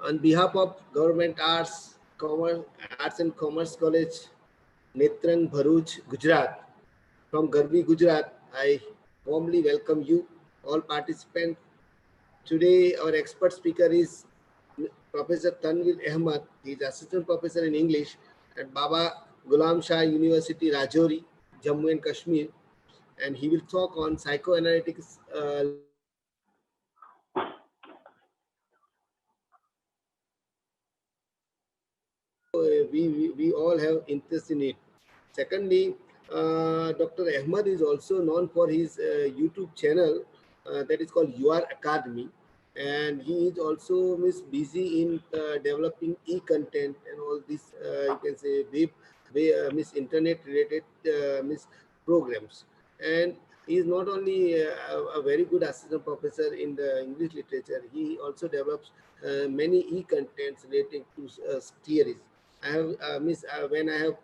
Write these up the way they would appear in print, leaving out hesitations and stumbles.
On behalf of Government Arts and Commerce College, Netrang, Bharuch, Gujarat, from Garbi, Gujarat, I warmly welcome you, all participants. Today, our expert speaker is Professor Tanvir Ahmed. He is Assistant Professor in English at Ghulam Shah University, Rajouri, Jammu and Kashmir. And he will talk on psychoanalytic we all have interest in it. Secondly, Dr. Ahmed is also known for his YouTube channel that is called UrAkedmi, and he is also busy in developing e-content and all this you can say internet related programs. And he is not only a very good assistant professor in the English literature, he also develops many e-contents relating to theories. I have when I have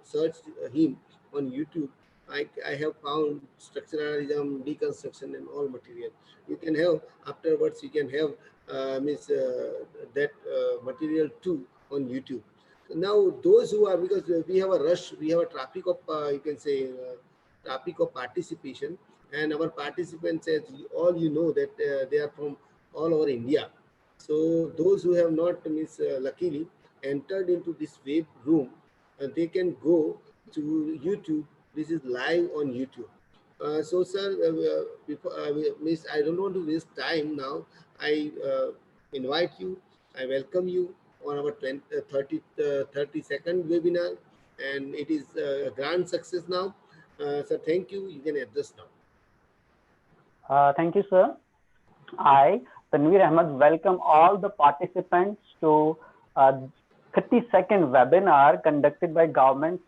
searched him on YouTube, I have found structuralism, deconstruction, and all material. You can have afterwards. You can have that material too on YouTube. Now, those who are, because we have a rush, we have a traffic of you can say traffic of participation, and our participants, as all you know, that they are from all over India. So those who have not luckily entered into this web room, they can go to YouTube. This is live on YouTube. So, sir, before, miss, I don't want to waste time now. I invite you, I welcome you on our 30-second webinar, and it is a grand success now. So, thank you. You can address now. Thank you, sir. I, Tanvir Ahmed, welcome all the participants to 30-second webinar conducted by Government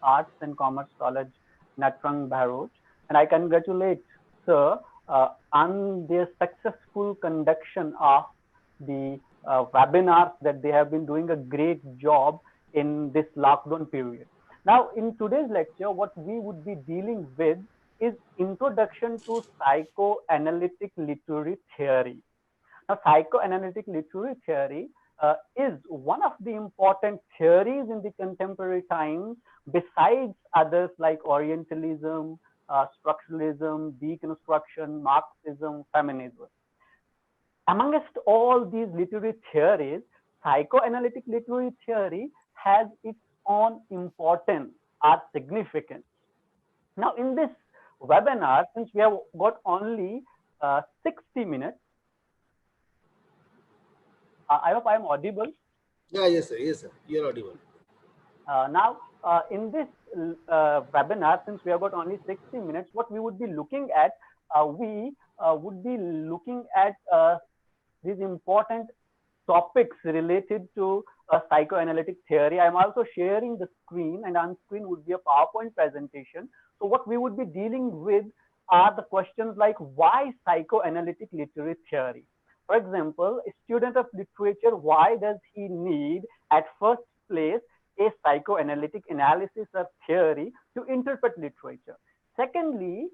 Arts and Commerce College, Netrang, Bharuch. And I congratulate sir on their successful conduction of the webinars that they have been doing a great job in this lockdown period. Now, in today's lecture, what we would be dealing with is introduction to psychoanalytic literary theory. Now, psychoanalytic literary theory is one of the important theories in the contemporary times, besides others like Orientalism, structuralism, deconstruction, Marxism, feminism. Amongst all these literary theories, psychoanalytic literary theory has its own importance or significance. Now, in this webinar, since we have got only 60 minutes, I hope I am audible. Yeah, yes, sir. Yes, sir. You're audible. Now, in this webinar, since we have got only 60 minutes, what we would be looking at, we would be looking at these important topics related to psychoanalytic theory. I'm also sharing the screen, and on screen would be a PowerPoint presentation. So what we would be dealing with are the questions like, why psychoanalytic literary theory? For example, a student of literature, why does he need at first place a psychoanalytic analysis or theory to interpret literature? Secondly,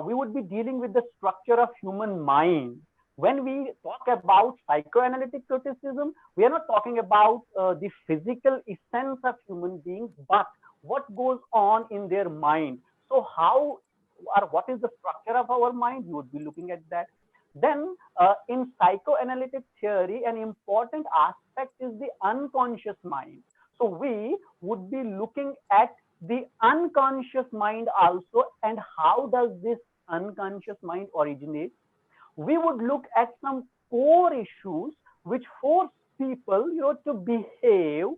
we would be dealing with the structure of human mind. When we talk about psychoanalytic criticism, we are not talking about the physical essence of human beings, but what goes on in their mind. So how or what is the structure of our mind? We would be looking at that. Then in psychoanalytic theory, an important aspect is the unconscious mind. So we would be looking at the unconscious mind also, and how does this unconscious mind originate? We would look at some core issues which force people, to behave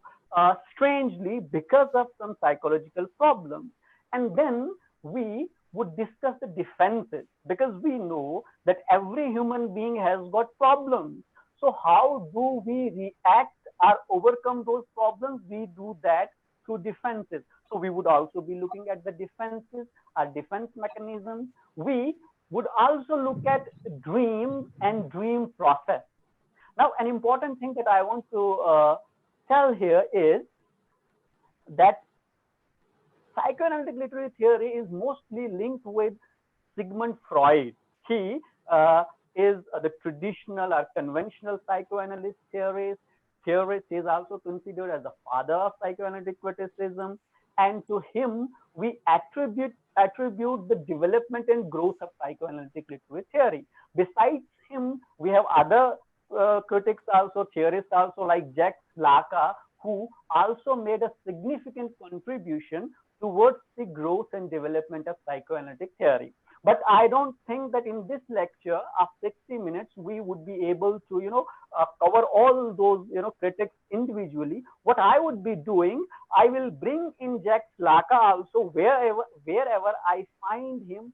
strangely because of some psychological problems. And then we would discuss the defenses, because we know that every human being has got problems. So how do we react or overcome those problems? We do that through defenses. So we would also be looking at the defenses, our defense mechanisms. We would also look at dreams and dream process. Now, an important thing that I want to tell here is that psychoanalytic literary theory is mostly linked with Sigmund Freud. He is the traditional or conventional psychoanalyst theorist. Theorist is also considered as the father of psychoanalytic criticism, and to him we attribute the development and growth of psychoanalytic literary theory. Besides him, we have other critics also, theorists also, like Jacques Lacan, who also made a significant contribution towards the growth and development of psychoanalytic theory. But I don't think that in this lecture of 60 minutes we would be able to, cover all those, critics individually. What I would be doing, I will bring in Jacques Lacan also wherever I find him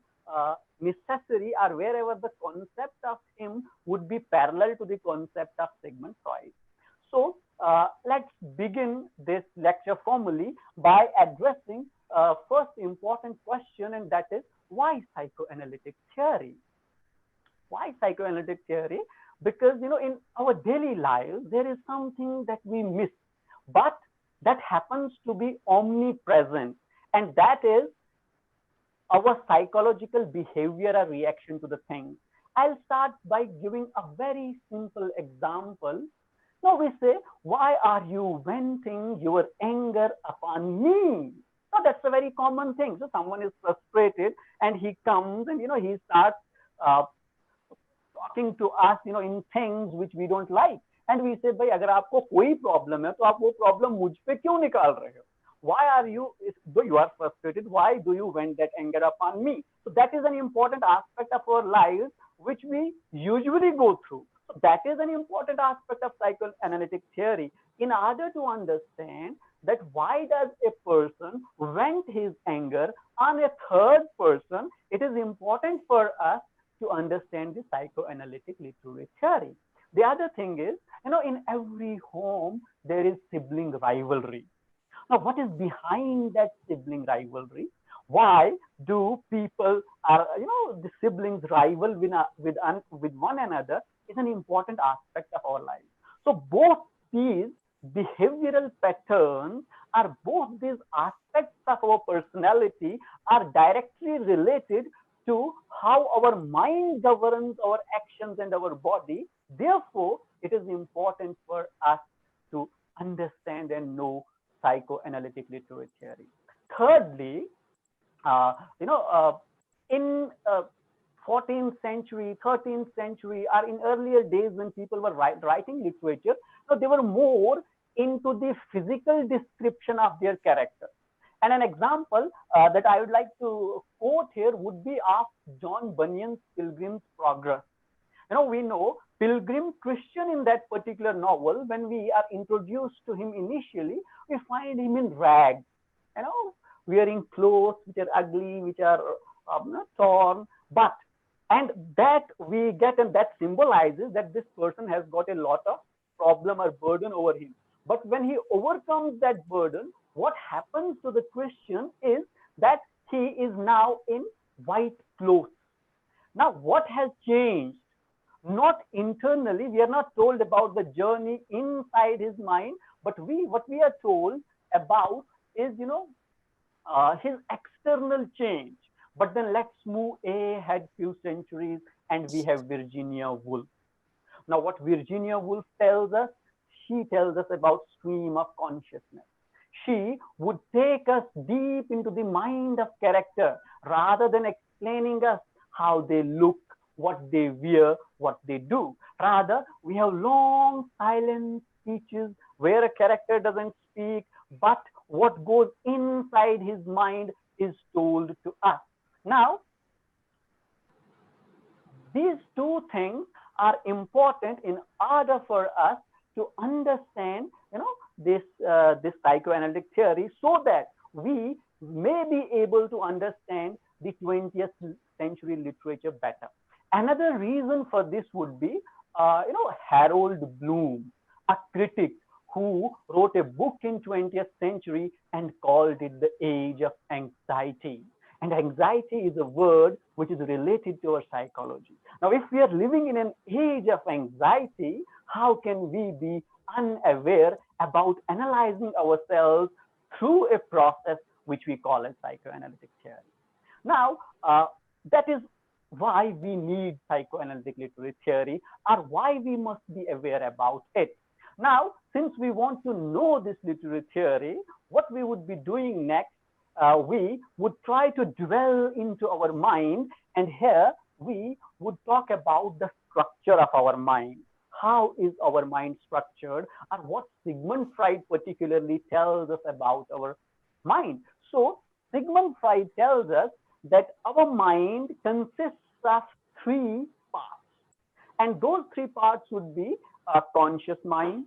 necessary, or wherever the concept of him would be parallel to the concept of Sigmund Freud. So let's begin this lecture formally by addressing first important question, and that is, why psychoanalytic theory? Why psychoanalytic theory? Because, in our daily lives, there is something that we miss, but that happens to be omnipresent, and that is our psychological behavior or reaction to the thing. I'll start by giving a very simple example. Now we say, why are you venting your anger upon me? Now that's a very common thing. So someone is frustrated and he comes and, he starts talking to us, in things which we don't like. And we say, भाई अगर आपको कोई problem है, तो आप वो problem मुझ पे क्यों निकाल रहे हो? Why are you, though you are frustrated, why do you vent that anger upon me? So that is an important aspect of our lives which we usually go through. So that is an important aspect of psychoanalytic theory. In order to understand that why does a person vent his anger on a third person, it is important for us to understand the psychoanalytic literary theory. The other thing is, in every home, there is sibling rivalry. Now, what is behind that sibling rivalry? Why do people are, the siblings rival with one another is an important aspect of our life. So both these behavioral patterns, are both these aspects of our personality are directly related to how our mind governs our actions and our body. Therefore, it is important for us to understand and know psychoanalytic literary theory. Thirdly, in 14th century, 13th century, or in earlier days when people were writing literature, they were more into the physical description of their character. And an example that I would like to quote here would be of John Bunyan's Pilgrim's Progress. We know Pilgrim Christian in that particular novel, when we are introduced to him initially, we find him in rags, wearing clothes which are ugly, which are torn, and that we get, and that symbolizes that this person has got a lot of problem or burden over him. But when he overcomes that burden, what happens to the Christian is that he is now in white clothes. Now, what has changed? Not internally, we are not told about the journey inside his mind, but what we are told about is, his external change. But then let's move ahead few centuries, and we have Virginia Woolf. Now, what Virginia Woolf tells us, she tells us about stream of consciousness. She would take us deep into the mind of character rather than explaining us how they look, what they wear, what they do. Rather, we have long silent speeches where a character doesn't speak, but what goes inside his mind is told to us. Now, these two things are important in order for us to understand, this psychoanalytic theory, so that we may be able to understand the 20th century literature better. Another reason for this would be, Harold Bloom, a critic who wrote a book in 20th century and called it the age of anxiety. And anxiety is a word which is related to our psychology. Now, if we are living in an age of anxiety, how can we be unaware about analyzing ourselves through a process which we call as psychoanalytic theory? Now, that is why we need psychoanalytic literary theory, or why we must be aware about it. Now, since we want to know this literary theory, what we would be doing next, we would try to dwell into our mind, and here we would talk about the structure of our mind. How is our mind structured, or what Sigmund Freud particularly tells us about our mind? So, Sigmund Freud tells us that our mind consists of three parts, and those three parts would be a conscious mind,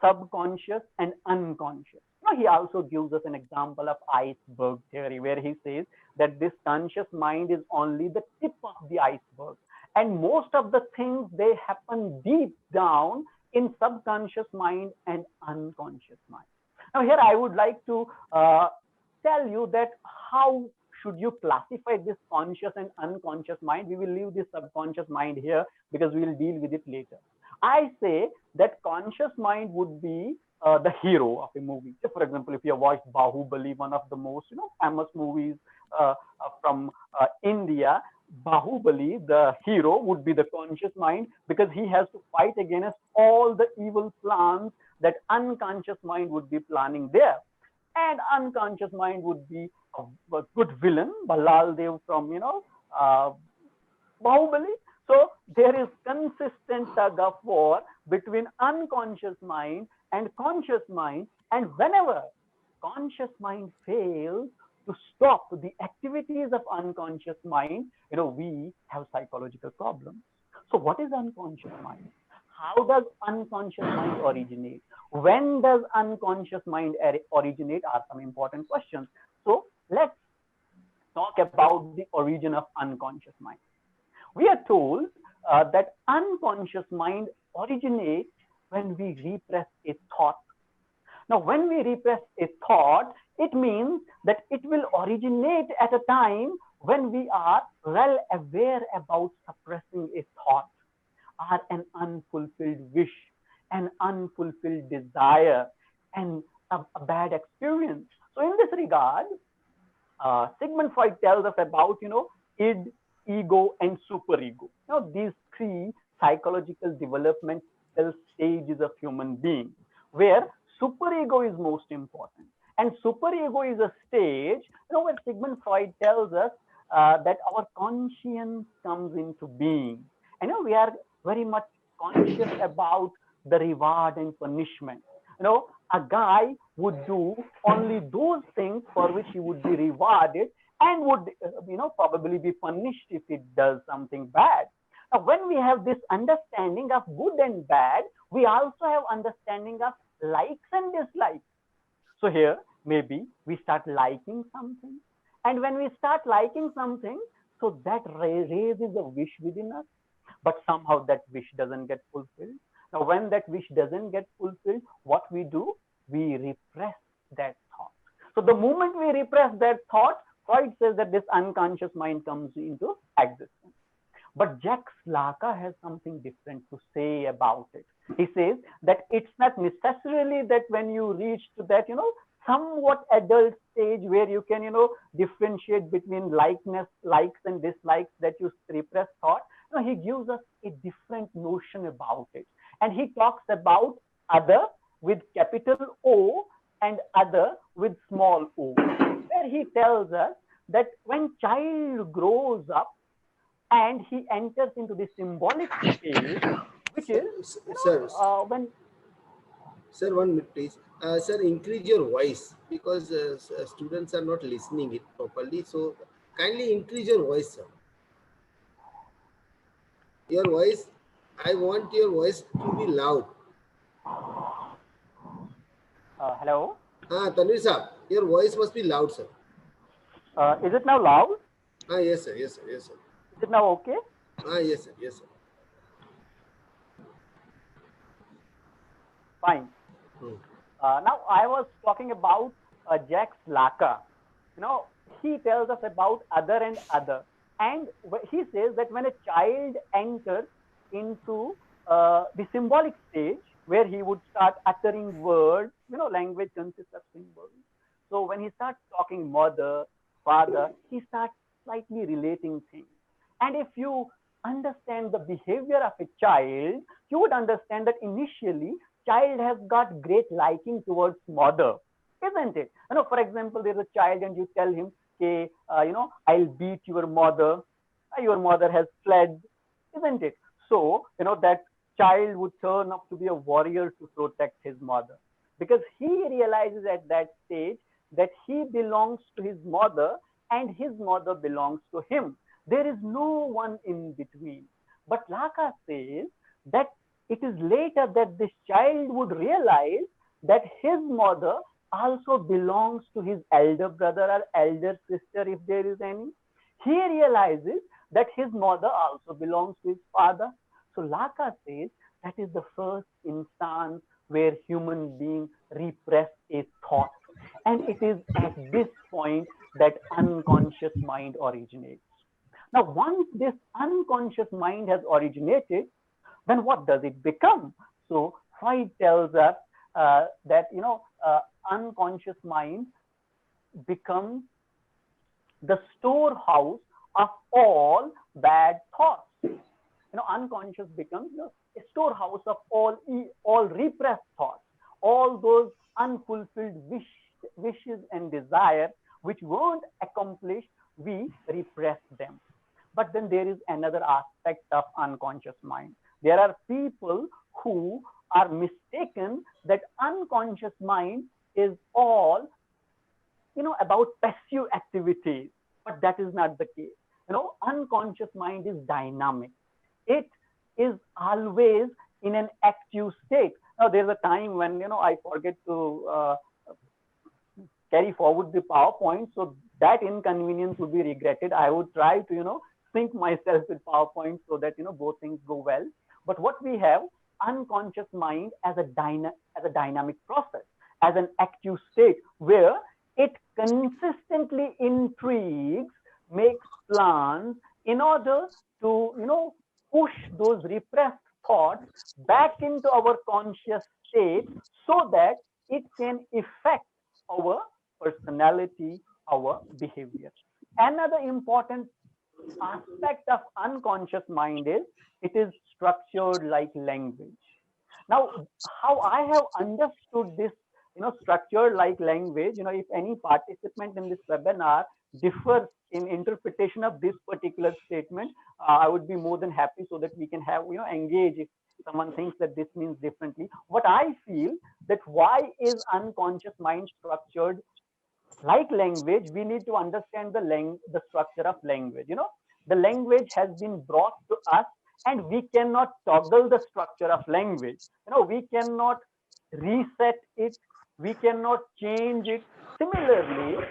subconscious, and unconscious. Now, he also gives us an example of iceberg theory, where he says that this conscious mind is only the tip of the iceberg. And most of the things, they happen deep down in subconscious mind and unconscious mind. Now, here I would like to tell you that how should you classify this conscious and unconscious mind. We will leave this subconscious mind here because we will deal with it later. I say that conscious mind would be the hero of a movie. So for example, if you have watched Bahubali, one of the most famous movies from India, Bahubali, the hero, would be the conscious mind because he has to fight against all the evil plans that unconscious mind would be planning there. And unconscious mind would be a good villain, Balal Dev from Bahubali. So there is consistent tug of war between unconscious mind and conscious mind, and whenever conscious mind fails to stop the activities of unconscious mind, we have psychological problems. So what is unconscious mind? How does unconscious mind originate? When does unconscious mind originate are some important questions. So let's talk about the origin of unconscious mind. We are told that unconscious mind originates when we repress a thought. Now, when we repress a thought, it means that it will originate at a time when we are well aware about suppressing a thought, or an unfulfilled wish, an unfulfilled desire, and a bad experience. So in this regard, Sigmund Freud tells us about, id, ego, and superego. Now, these three psychological developmental stages of human being, where superego is most important. And superego is a stage, where Sigmund Freud tells us that our conscience comes into being. We are very much conscious about the reward and punishment. A guy would do only those things for which he would be rewarded, and would, probably be punished if it does something bad. Now, when we have this understanding of good and bad, we also have understanding of likes and dislikes. So here, maybe we start liking something. And when we start liking something, so that raises a wish within us. But somehow that wish doesn't get fulfilled. Now, when that wish doesn't get fulfilled, what we do? We repress that thought. So the moment we repress that thought, Freud says that this unconscious mind comes into existence. But Jacques Lacan has something different to say about it. He says that it's not necessarily that when you reach to that, somewhat adult stage where you can, differentiate between likes and dislikes, that you repress thought. He gives us a different notion about it. And he talks about other with capital O and other with small o, where he tells us that when child grows up and he enters into the symbolic stage, which is, when... Sir, 1 minute, please. Sir, increase your voice because students are not listening it properly. So kindly increase your voice, sir. Your voice, I want your voice to be loud. Hello? Tanvir sir, your voice must be loud, sir. Is it now loud? Yes, sir. Yes, sir. Yes, sir. Is it now okay? Yes, sir. Yes, sir. Fine. Now, I was talking about Jacques Lacan. He tells us about other and other. And he says that when a child enters into the symbolic stage, where he would start uttering words, language consists of symbols. So when he starts talking mother, father, he starts slightly relating things. And if you understand the behavior of a child, you would understand that initially child has got great liking towards mother, isn't it? For example, there's a child and you tell him, okay, I'll beat your mother. Your mother has fled, isn't it? So, that child would turn up to be a warrior to protect his mother, because he realizes at that stage that he belongs to his mother and his mother belongs to him. There is no one in between. But Laka says that it is later that this child would realize that his mother also belongs to his elder brother or elder sister, if there is any. He realizes that his mother also belongs to his father. So Laka says that is the first instance where human being repress a thought. And it is at this point that unconscious mind originates. Now, once this unconscious mind has originated, then what does it become? So Freud tells us that unconscious mind becomes the storehouse of all bad thoughts. Unconscious becomes a storehouse of all repressed thoughts, all those unfulfilled wishes and desires which weren't accomplished. We repress them. But then there is another aspect of unconscious mind. There are people who are mistaken that unconscious mind is all, about passive activities. But that is not the case. Unconscious mind is dynamic. It is always in an active state. Now, there's a time when, I forget to carry forward the PowerPoint, so that inconvenience would be regretted. I would try to, sync myself with PowerPoint so that, both things go well. But what we have, unconscious mind as a dynamic process, as an active state where it consistently intrigues, makes plans in order to, push those repressed thoughts back into our conscious state so that it can affect our personality, our behavior. Another important aspect of unconscious mind is it is structured like language. Now, how I have understood this, structured like language, if any participant in this webinar differs in interpretation of this particular statement, I would be more than happy so that we can have, engage if someone thinks that this means differently. What I feel that why is unconscious mind structured like language, we need to understand the structure of language. The language has been brought to us and we cannot toggle the structure of language. We cannot reset it. We cannot change it. Similarly,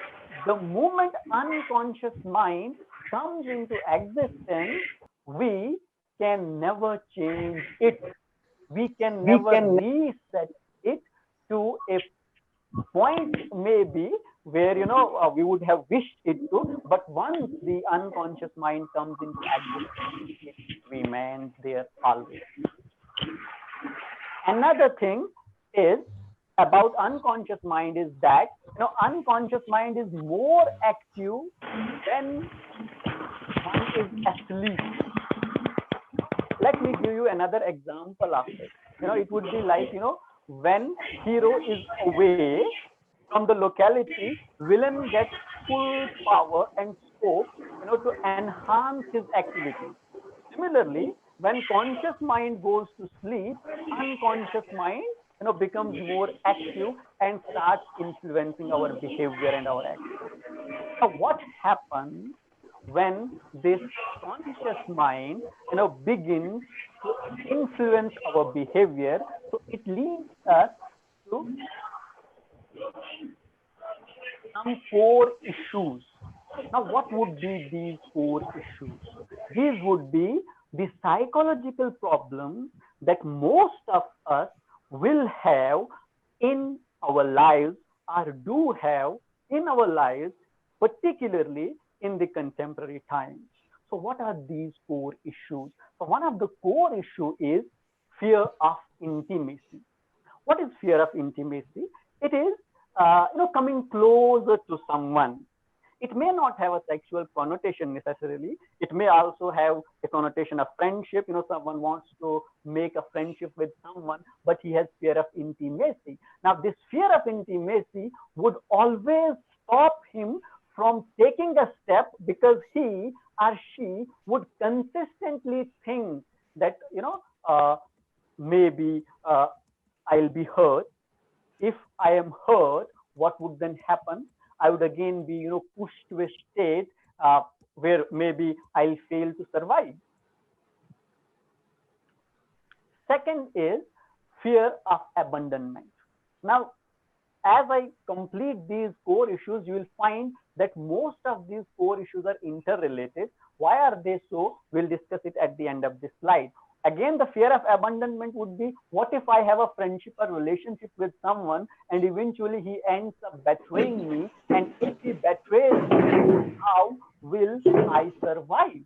the moment unconscious mind comes into existence, we can never change it. We can never reset it to a point maybe where we would have wished it to, but once the unconscious mind comes into existence, it remains there always. Another thing is about unconscious mind is that unconscious mind is more active when one is asleep. Let me give you another example of it. It would be like when hero is away from the locality, villain gets full power and scope, to enhance his activity. Similarly, when conscious mind goes to sleep, unconscious mind, becomes more active and starts influencing our behavior and our actions. Now, what happens when this conscious mind, begins to influence our behavior? So it leads us to some core issues. Now, what would be these core issues? These would be the psychological problems that most of us will have in our lives or do have in our lives, particularly in the contemporary times. So what are these core issues? So one of the core issue is fear of intimacy. What is fear of intimacy? It is, coming closer to someone. It may not have a sexual connotation necessarily. It may also have a connotation of friendship. Someone wants to make a friendship with someone, but he has fear of intimacy. Now, this fear of intimacy would always stop him from taking a step, because he or she would consistently think that, maybe I'll be hurt. If I am hurt, what would then happen? I would again be, pushed to a state where maybe I'll fail to survive. Second is fear of abandonment. Now, as I complete these core issues, you will find that most of these core issues are interrelated. Why are they so? We'll discuss it at the end of this slide. Again, the fear of abandonment would be, what if I have a friendship or relationship with someone and eventually he ends up betraying me? And if he betrays me, how will I survive?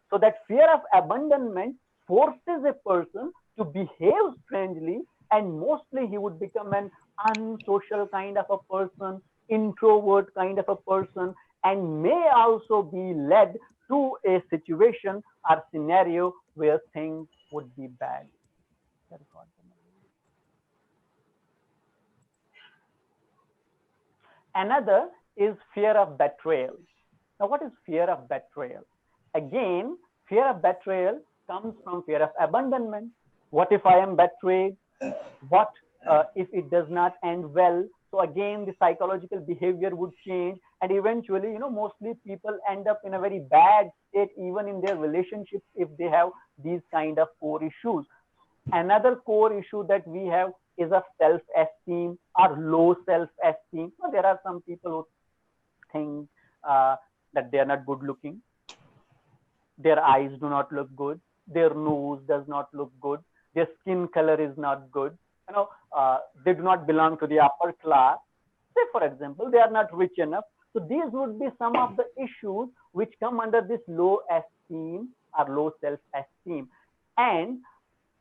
So that fear of abandonment forces a person to behave strangely, and mostly he would become an unsocial kind of a person, introvert kind of a person, and may also be led to a situation or scenario where things would be bad. Another is fear of betrayal. Now, what is fear of betrayal? Again, fear of betrayal comes from fear of abandonment. What if I am betrayed? What if it does not end well? So again, the psychological behavior would change, and eventually, mostly people end up in a very bad state, even in their relationships, if they have these kind of core issues. Another core issue that we have is of self-esteem or low self-esteem. So there are some people who think that they are not good looking. Their eyes do not look good. Their nose does not look good. Their skin color is not good. They do not belong to the upper class. Say, for example, they are not rich enough. So these would be some of the issues which come under this low esteem or low self-esteem. And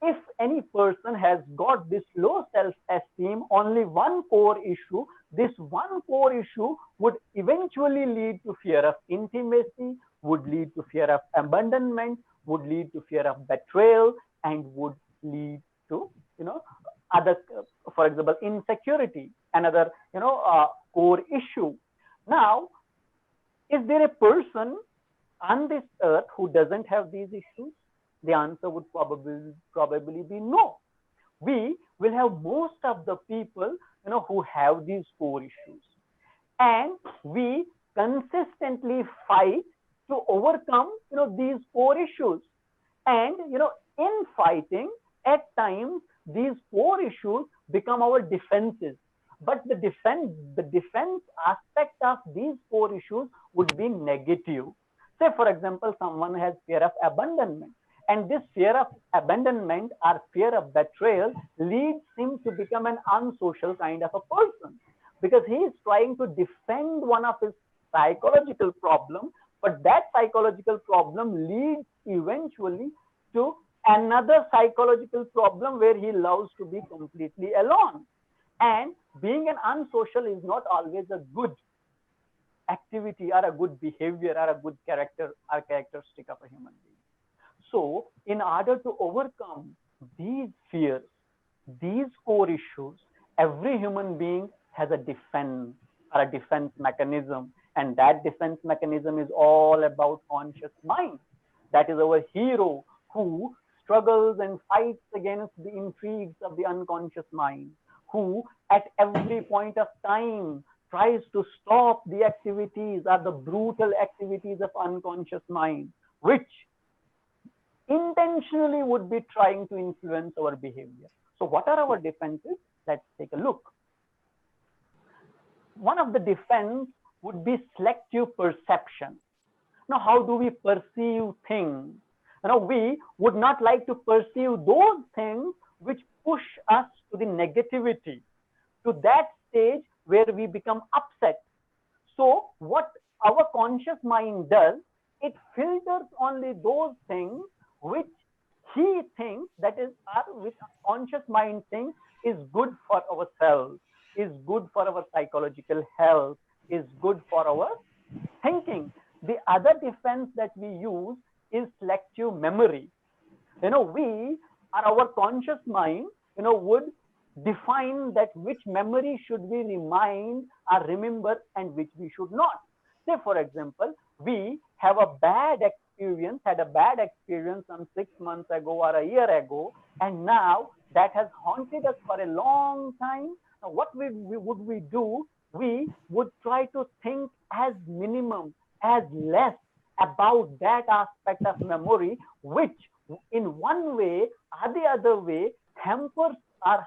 if any person has got this low self-esteem, only one core issue, this one core issue would eventually lead to fear of intimacy, would lead to fear of abandonment, would lead to fear of betrayal, and would lead to, other, for example, insecurity, another, core issue. Now, is there a person on this earth who doesn't have these issues? The answer would probably be no. We will have most of the people, who have these core issues, and we consistently fight to overcome, these core issues. And, in fighting, at times, these core issues become our defenses. But the defense aspect of these core issues would be negative. Say, for example, someone has fear of abandonment, and this fear of abandonment or fear of betrayal leads him to become an unsocial kind of a person, because he is trying to defend one of his psychological problems, but that psychological problem leads eventually to another psychological problem where he loves to be completely alone. And being an unsocial is not always a good activity or a good behavior or a good character or characteristic of a human being. So, in order to overcome these fears, these core issues, every human being has a defense or a defense mechanism. And that defense mechanism is all about conscious mind. That is our hero who struggles and fights against the intrigues of the unconscious mind, who at every point of time tries to stop the activities or the brutal activities of unconscious mind, which intentionally would be trying to influence our behavior. So what are our defenses? Let's take a look. One of the defense would be selective perception. Now, how do we perceive things? We would not like to perceive those things which push us to the negativity, to that stage where we become upset. So what our conscious mind does, it filters only those things which he thinks, that is, which conscious mind thinks is good for ourselves, is good for our psychological health, is good for our thinking. The other defense that we use is selective memory. We are our conscious mind, would define that which memory should we remind or remember and which we should not. Say, for example, we have a bad experience, had a bad experience some 6 months ago or a year ago, and now that has haunted us for a long time. Now, what would we do? We would try to think as minimum, as less about that aspect of memory, which in one way or the other way hampers our,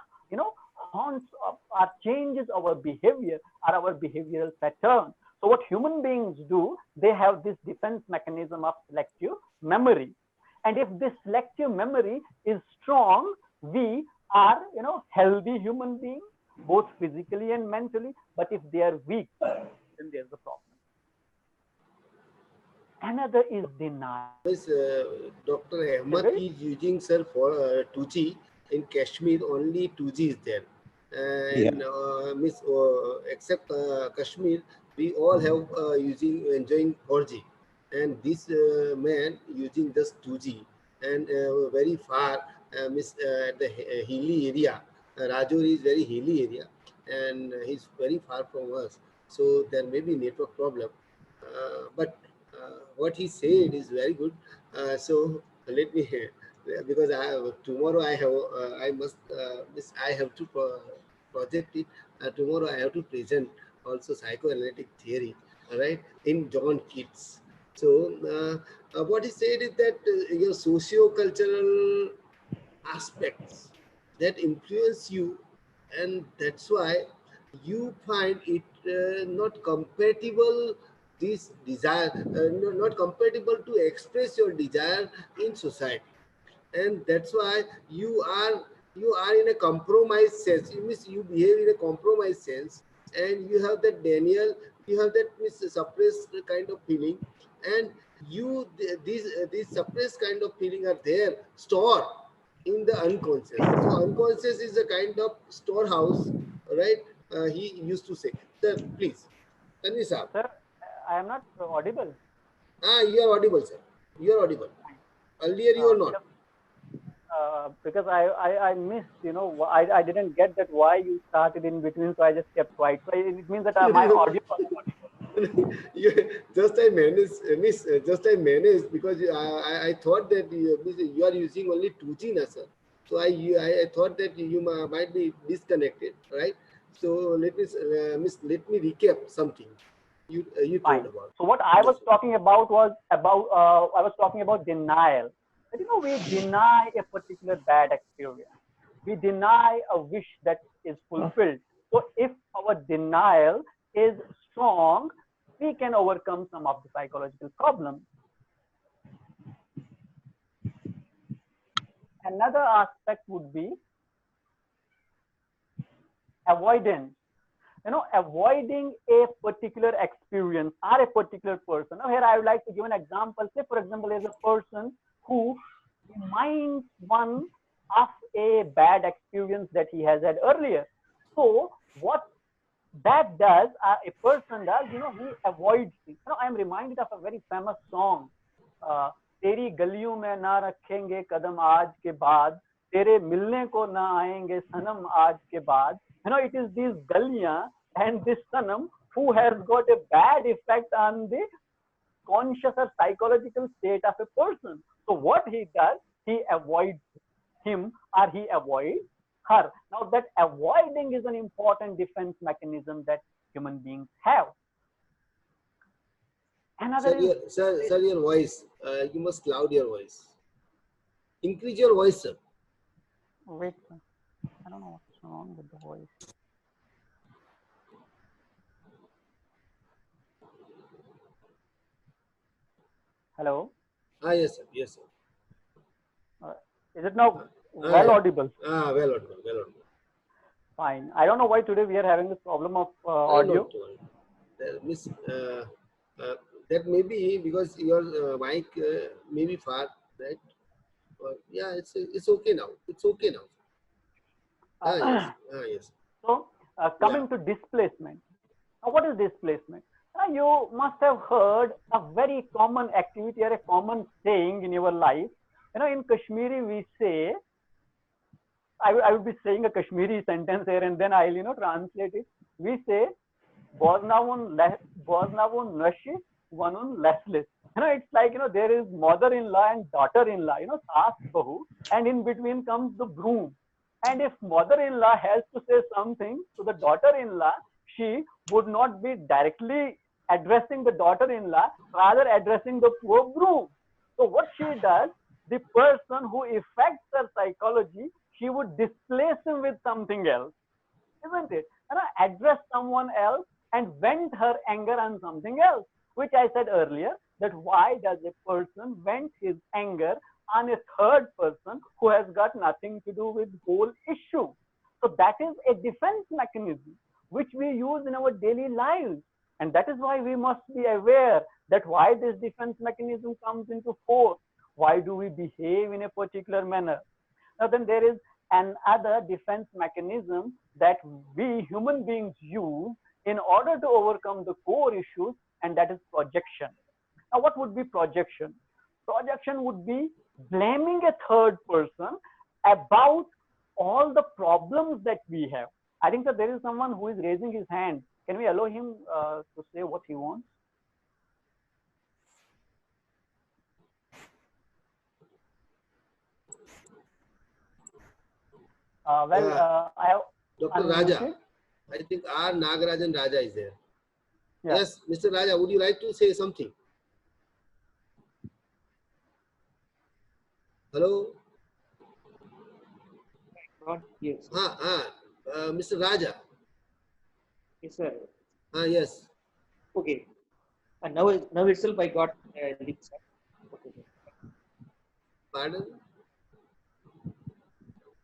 haunts or changes our behavior or our behavioral pattern. So what human beings do, they have this defense mechanism of selective memory. And if this selective memory is strong, we are, healthy human beings, both physically and mentally. But if they are weak, then there's a problem. Another is denial. Dr. Ahmed is using, sir, for 2G. In Kashmir, only 2G is there. And except Kashmir, we all have enjoying 4G. And this man using just 2G and very far, the hilly area. Rajouri is very hilly area, and he's very far from us. So there may be network problem. But what he said is very good. So let me hear, because tomorrow I have to project it. Tomorrow I have to present also psychoanalytic theory, right, in John Keats. So what he said is that your socio-cultural aspects that influence you, and that's why you find it not compatible, this desire, not compatible to express your desire in society, and that's why you are in a compromised sense. You behave in a compromised sense, and you have that denial, you have that suppressed kind of feeling, and these suppressed kind of feeling are there stored in the unconscious. So unconscious is a kind of storehouse, right? He used to say. Sir, please. Tanvir sir. Sir, I am not audible. You are audible, sir. You are audible. Earlier you are not. Because I missed, I didn't get that why you started in between, so I just kept quiet. So it means that my audio was audible. Just I managed because I thought that you are using only 2G, na, sir. So I thought that you might be disconnected, right? So let me recap something you told about. So what I was talking about was I was talking about denial. But, we deny a particular bad experience. We deny a wish that is fulfilled. So if our denial is strong, we can overcome some of the psychological problems. Another aspect would be avoidance. Avoiding a particular experience or a particular person. Now, here I would like to give an example. Say, for example, there's a person who reminds one of a bad experience that he has had earlier. So, what that does, a person does, he avoids it. I am reminded of a very famous song. तेरी गलियों में ना रखेंगे कदम आज के बाद, तेरे मिलने को ना आएंगे सनम आज के बाद. It is these galiyan and this sanam who has got a bad effect on the conscious or psychological state of a person. So what he does, he avoids him or he avoids her. Now that avoiding is an important defense mechanism that human beings have. Sir, your voice. You must loud your voice. Increase your voice, sir. Wait, sir. I don't know what's wrong with the voice. Hello? Yes, sir. Yes, sir. Is it now well audible? Well audible. Fine. I don't know why today we are having this problem of audio. That may be because your mic may be far, right? Yeah, it's okay now. It's okay now. Yes. So coming to displacement. Now, what is displacement? You must have heard a very common activity or a common saying in your life. In Kashmiri we say, I would be saying a Kashmiri sentence here and then I'll translate it. We say, Boznavun Nashi, Vanun Lessless. It's like, there is mother-in-law and daughter-in-law, Saas Bahu, and in between comes the groom. And if mother-in-law has to say something to the daughter-in-law, she would not be directly addressing the daughter-in-law, rather addressing the poor groom. So what she does, the person who affects her psychology, she would displace him with something else, isn't it? Address someone else and vent her anger on something else, which I said earlier, that why does a person vent his anger on a third person who has got nothing to do with whole issue? So that is a defense mechanism which we use in our daily lives. And that is why we must be aware that why this defense mechanism comes into force. Why do we behave in a particular manner? Now then there is another defense mechanism that we human beings use in order to overcome the core issues, and that is projection. Now what would be projection? Projection would be blaming a third person about all the problems that we have. I think that there is someone who is raising his hand. Can we allow him to say what he wants? I have Dr. unmuted. Raja, I think R. Nagarajan Raja is there. Yeah. Yes, Mr. Raja, would you like to say something? Hello? Yes. Mr. Raja. Yes, sir. Yes. Okay. And now itself I got link, sir. Okay. Pardon?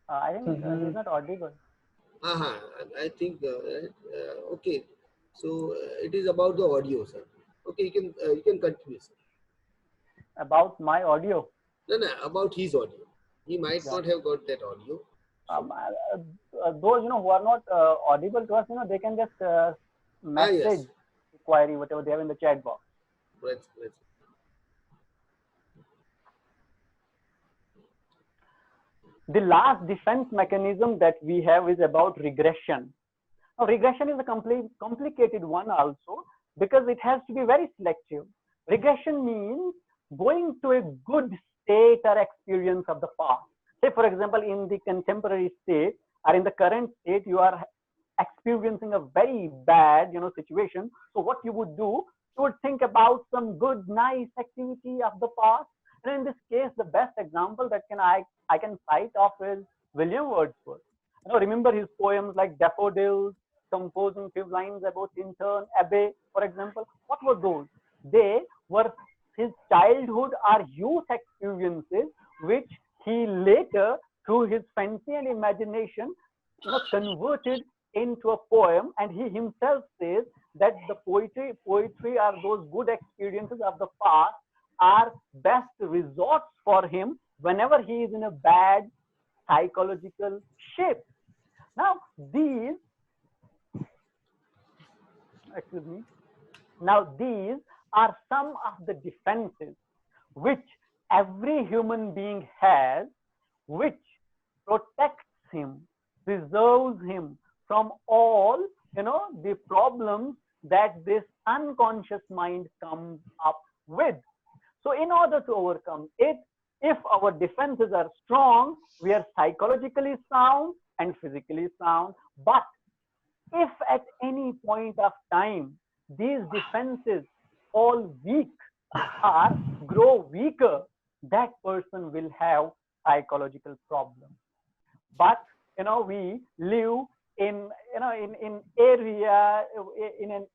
I think he's not audible. I think, okay. So it is about the audio, sir. Okay, you can continue, sir. About my audio? No, about his audio. He might not have got that audio. Those who are not audible to us, they can just message query, whatever they have in the chat box. Right. The last defense mechanism that we have is about regression. Now, regression is a complicated one also, because it has to be very selective. Regression means going to a good state or experience of the past. Say, for example, in the contemporary state or in the current state, you are experiencing a very bad, situation. So what you would do, you would think about some good, nice activity of the past. And in this case, the best example that I can cite of is William Wordsworth. Remember his poems like Daffodils, composing few lines about Tintern Abbey, for example. What were those? They were his childhood or youth experiences, which he later, through his fancy and imagination, converted into a poem. And he himself says that the poetry are those good experiences of the past are best resorts for him whenever he is in a bad psychological shape. Now these are some of the defenses which every human being has, which protects him, preserves him from all the problems that this unconscious mind comes up with. So in order to overcome it, if our defenses are strong, we are psychologically sound and physically sound. But if at any point of time these defenses fall weak or grow weaker, that person will have psychological problems. But we live in an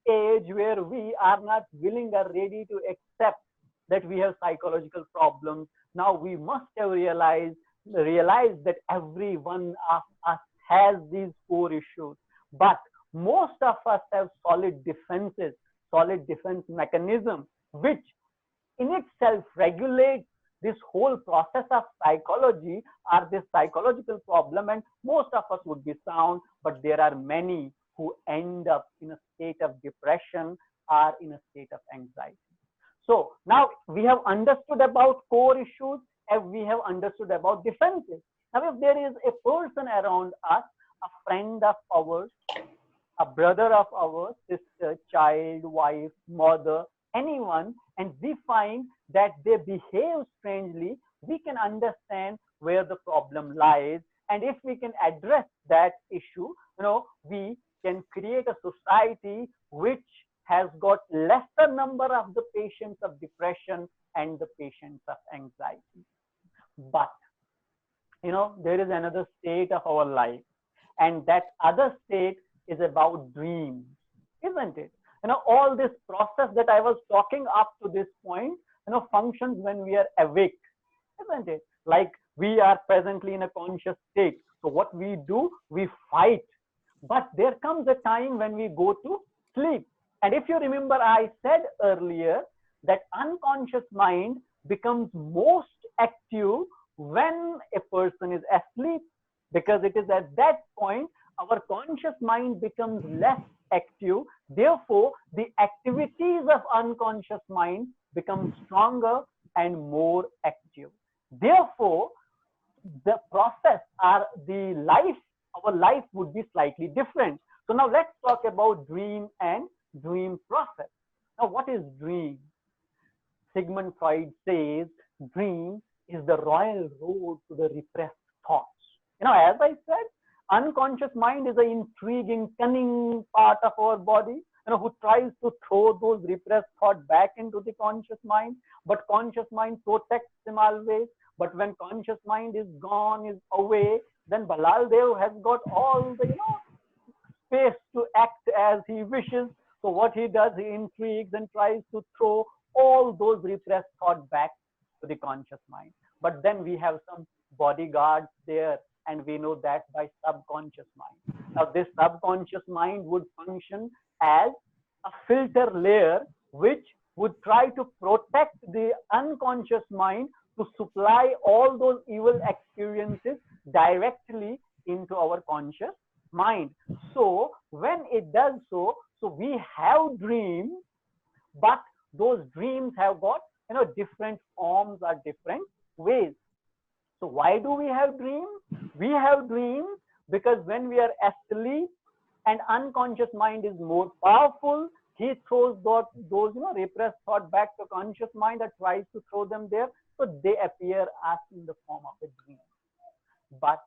age where we are not willing or ready to accept that we have psychological problems. Now we must have realized that every one of us has these core issues, but most of us have solid defenses, solid defense mechanisms, which in itself regulates this whole process of psychology or this psychological problem. And most of us would be sound, but there are many who end up in a state of depression are in a state of anxiety. So now we have understood about core issues and we have understood about defenses. Now, if there is a person around us, a friend of ours, a brother of ours, sister, child, wife, mother, anyone, and we find that they behave strangely, we can understand where the problem lies. And if we can address that issue, we can create a society which has got lesser number of the patients of depression and the patients of anxiety. But, there is another state of our life, and that other state is about dreams, isn't it? All this process that I was talking up to this point, functions when we are awake, isn't it? Like we are presently in a conscious state. So what we do, we fight. But there comes a time when we go to sleep. And if you remember, I said earlier that unconscious mind becomes most active when a person is asleep, because it is at that point our conscious mind becomes less active. Therefore, the activities of unconscious mind become stronger and more active. Therefore, the process or the life, our life would be slightly different. So now let's talk about dream and dream process. Now, what is dream? Sigmund Freud says dream is the royal road to the repressed thoughts. As I said, unconscious mind is an intriguing, cunning part of our body, who tries to throw those repressed thoughts back into the conscious mind. But conscious mind protects them always. But when conscious mind is gone, is away, then Balal Dev has got all the, space to act as he wishes. So what he does, he intrigues and tries to throw all those repressed thoughts back to the conscious mind. But then we have some bodyguards there, and we know that by subconscious mind. Now, this subconscious mind would function as a filter layer which would try to protect the unconscious mind to supply all those evil experiences directly into our conscious mind. So when it does so, we have dreams, but those dreams have got different forms or different ways. So why do we have dreams? We have dreams because when we are asleep and unconscious mind is more powerful, he throws those repressed thought back to conscious mind that tries to throw them there. So they appear as in the form of a dream. But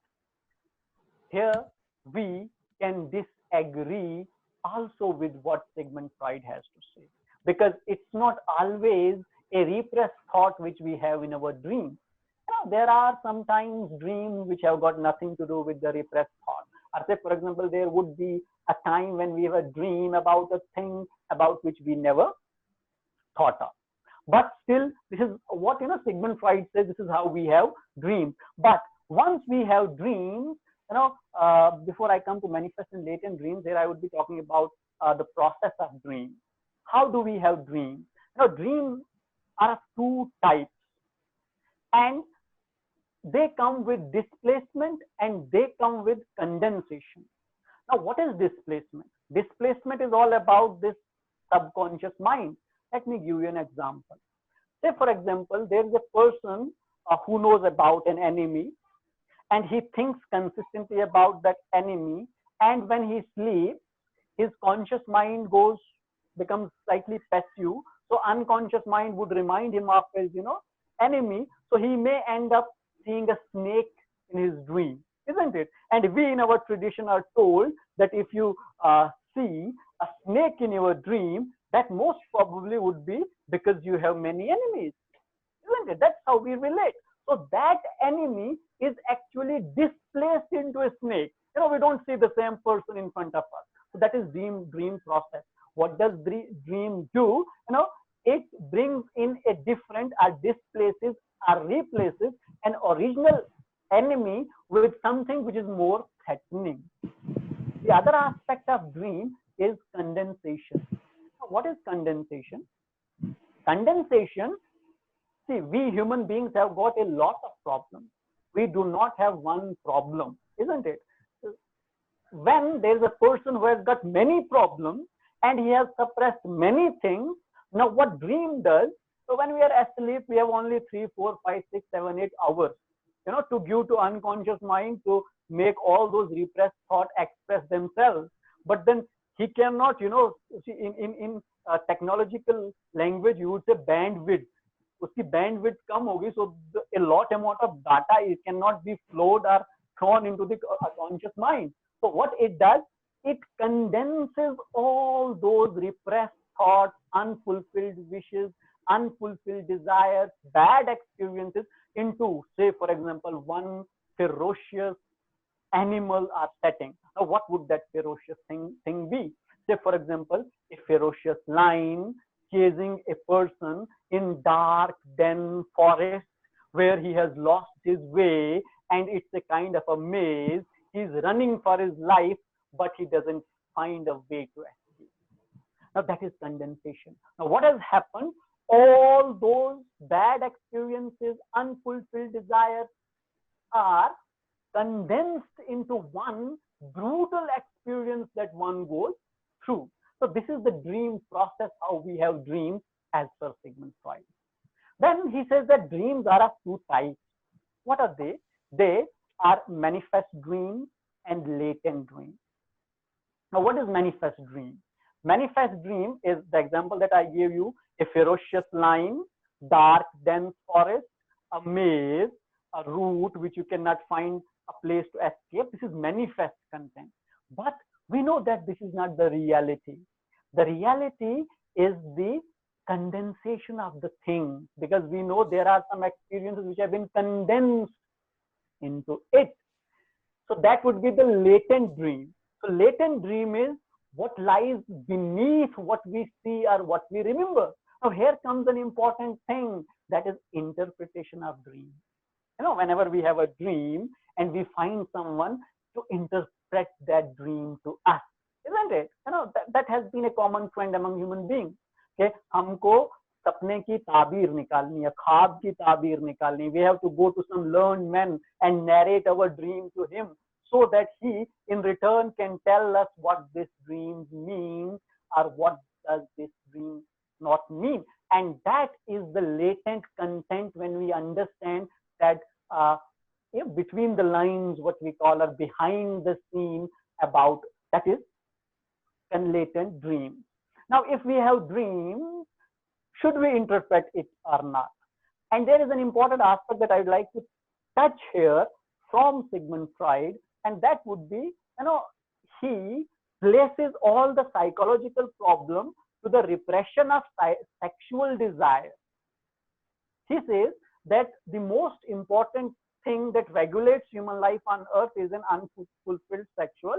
here we can disagree also with what Sigmund Freud has to say, because it's not always a repressed thought which we have in our dreams. There are sometimes dreams which have got nothing to do with the repressed thought. Or say, for example, there would be a time when we have a dream about a thing about which we never thought of. But still, this is what Sigmund Freud says. This is how we have dreams. But once we have dreams, before I come to manifest and latent dreams, here I would be talking about the process of dreams. How do we have dreams? Dreams are of two types, and they come with displacement and they come with condensation. Now, what is displacement? Displacement is all about this subconscious mind. Let me give you an example. Say, for example, there is a person who knows about an enemy, and he thinks consistently about that enemy, and when he sleeps, his conscious mind becomes slightly passive. So unconscious mind would remind him of his enemy. So he may end up seeing a snake in his dream, isn't it? And we in our tradition are told that if you see a snake in your dream, that most probably would be because you have many enemies, isn't it? That's how we relate. So that enemy is actually displaced into a snake. We don't see the same person in front of us. So that is dream process. What does dream do? It brings in a different or displaces or replaces an original enemy with something which is more threatening. The other aspect of dream is condensation. What is condensation? Condensation, see, we human beings have got a lot of problems. We do not have one problem, isn't it? When there is a person who has got many problems, and he has suppressed many things. Now, what dream does? So when we are asleep, we have only 3, 4, 5, 6, 7, 8 hours, to give to unconscious mind to make all those repressed thoughts express themselves. But then he cannot, see, in technological language, you would say bandwidth. उसकी bandwidth कम होगी, so a lot amount of data it cannot be flowed or thrown into the conscious mind. So what it does, it condenses all those repressed thoughts, unfulfilled wishes, unfulfilled desires, bad experiences into, say, for example, one ferocious animal or setting. Now, what would that ferocious thing be? Say, for example, a ferocious lion chasing a person in dark, dense forest where he has lost his way and it's a kind of a maze. He's running for his life, but he doesn't find a way to escape. Now, that is condensation. Now, what has happened? All those bad experiences, unfulfilled desires are condensed into one brutal experience that one goes through. So this is the dream process, how we have dreams as per Sigmund Freud. Then he says that dreams are of two types. What are they? They are manifest dreams and latent dreams. Now, what is manifest dream? Manifest dream is the example that I gave you: a ferocious lion, dark, dense forest, a maze, a route which you cannot find a place to escape. This is manifest content. But we know that this is not the reality. The reality is the condensation of the thing, because we know there are some experiences which have been condensed into it. So that would be the latent dream. So latent dream is what lies beneath what we see or what we remember. Now here comes an important thing, that is interpretation of dream. Whenever we have a dream and we find someone to interpret that dream to us, isn't it? That has been a common trend among human beings. Okay, हमको सपने की ताबीर निकालनी है, ख्वाब की ताबीर निकालनी. We have to go to some learned man and narrate our dream to him, so that he in return can tell us what this dream means or what does this dream not mean. And that is the latent content when we understand that between the lines, what we call, or behind the scene about, that is latent dream. Now, if we have dreams, should we interpret it or not? And there is an important aspect that I would like to touch here from Sigmund Freud, and that would be, he places all the psychological problem to the repression of sexual desire. He says that the most important thing that regulates human life on earth is an unfulfilled sexual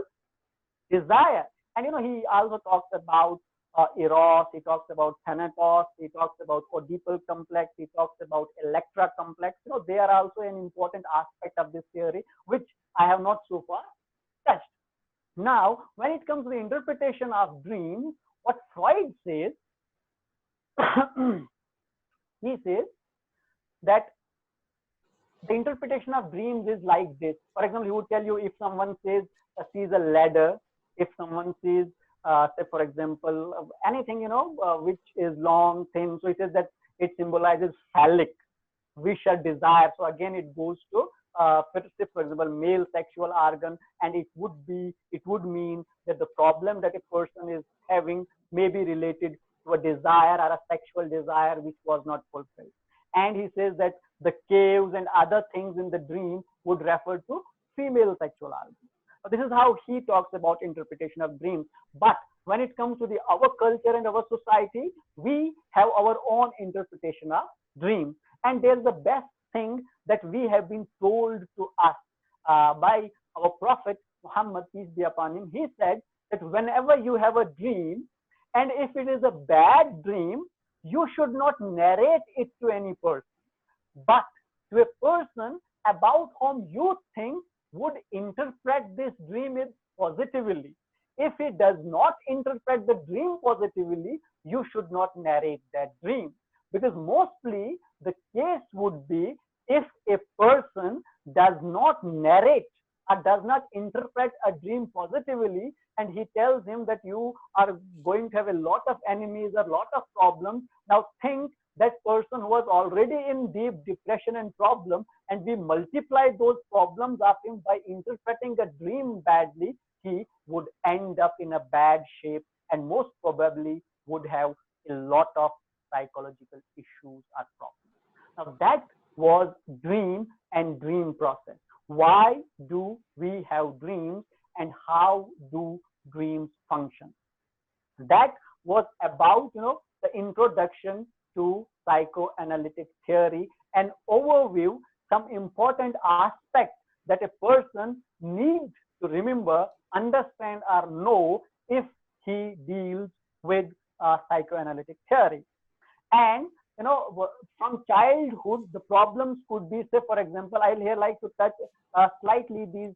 desire. And he also talks about Eros, he talks about Thanatos, he talks about Oedipal complex, he talks about Electra complex. They are also an important aspect of this theory, which I have not so far touched. Now, when it comes to the interpretation of dreams, what Freud says, he says that the interpretation of dreams is like this. For example, he would tell you, if someone sees a ladder, if someone sees, say, for example, anything, which is long, thin, so he says that it symbolizes phallic, wish or desire. So again, it goes to, for example, male sexual organ, and it would mean that the problem that a person is having may be related to a desire or a sexual desire which was not fulfilled. And he says that the caves and other things in the dream would refer to female sexual organs. So this is how he talks about interpretation of dreams. But when it comes to our culture and our society, we have our own interpretation of dreams. And there's the best thing that we have been told to us by our Prophet Muhammad, peace be upon him. He said that whenever you have a dream, and if it is a bad dream, you should not narrate it to any person, but to a person about whom you think would interpret this dream positively. If he does not interpret the dream positively, you should not narrate that dream. Because mostly the case would be if a person does not narrate does not interpret a dream positively, and he tells him that you are going to have a lot of enemies, a lot of problems. Now think that person who was already in deep depression and problem, and we multiply those problems of him by interpreting a dream badly, he would end up in a bad shape and most probably would have a lot of psychological issues or problems. Now that was dream and dream process. Why do we have dreams and how do dreams function? That was about the introduction to psychoanalytic theory, an overview, some important aspects that a person needs to remember, understand, or know if he deals with psychoanalytic theory. And from childhood, the problems could be, say, for example, I'll here like to touch slightly these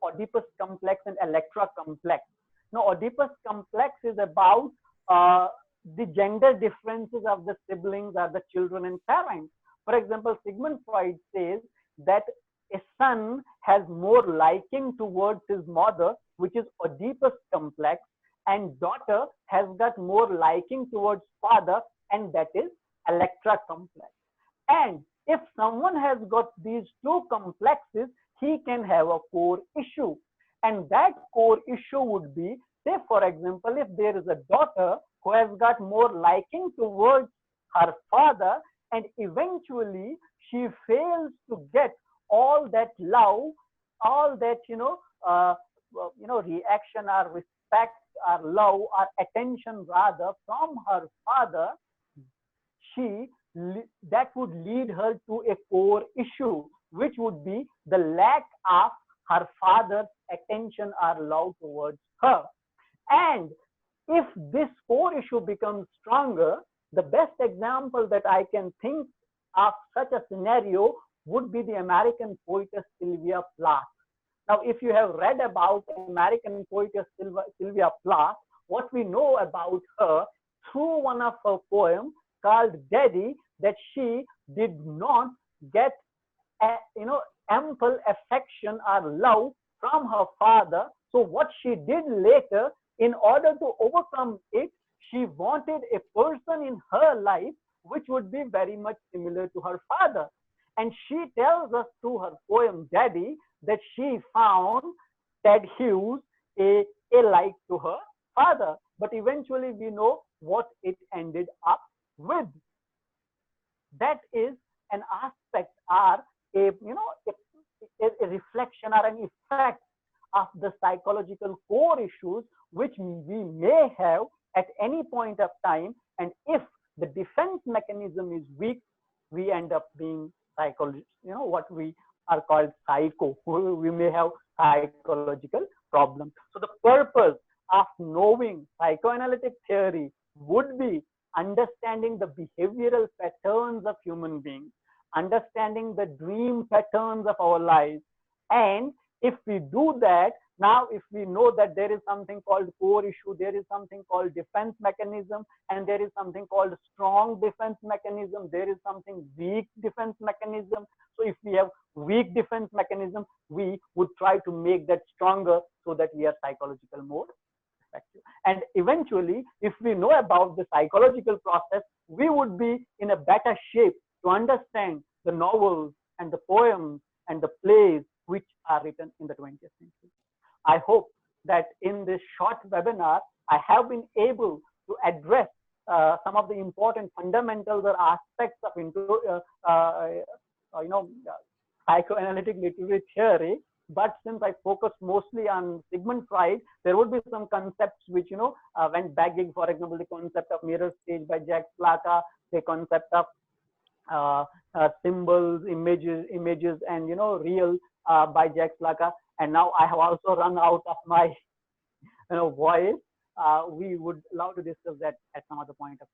Oedipus complex and Electra complex. Now, Oedipus complex is about the gender differences of the siblings or the children and parents. For example, Sigmund Freud says that a son has more liking towards his mother, which is Oedipus complex, and daughter has got more liking towards father, and that is Electra complex. And if someone has got these two complexes, he can have a core issue. And that core issue would be, say, for example, if there is a daughter who has got more liking towards her father, and eventually she fails to get all that love, all that reaction or respect or love or attention rather from her father, that would lead her to a core issue, which would be the lack of her father's attention or love towards her. And if this core issue becomes stronger, the best example that I can think of such a scenario would be the American poetess Sylvia Plath. Now, if you have read about American poetess Sylvia Plath, what we know about her through one of her poems called Daddy, that she did not get ample affection or love from her father. So what she did later, in order to overcome it, she wanted a person in her life which would be very much similar to her father. And she tells us through her poem Daddy that she found Ted Hughes a like to her father. But eventually we know what it ended up with. That is an aspect or a reflection or an effect of the psychological core issues which we may have at any point of time. And if the defense mechanism is weak, we end up being what we are called psycho. We may have psychological problems. So the purpose of knowing psychoanalytic theory would be understanding the behavioral patterns of human beings, understanding the dream patterns of our lives. And if we do that, now if we know that there is something called core issue, there is something called defense mechanism, and there is something called strong defense mechanism, there is something weak defense mechanism. So if we have weak defense mechanism, we would try to make that stronger so that we are psychological more effective. And eventually, if we know about the psychological process, we would be in a better shape to understand the novels and the poems and the plays which are written in the 20th century. I hope that in this short webinar, I have been able to address some of the important fundamentals or aspects of psychoanalytic literary theory. But since I focus mostly on Sigmund Freud, there would be some concepts which went begging. For example, the concept of mirror stage by Jacques Lacan, the concept of symbols, images, and real by Jacques Lacan. And now I have also run out of my voice. We would love to discuss that at some other point of time.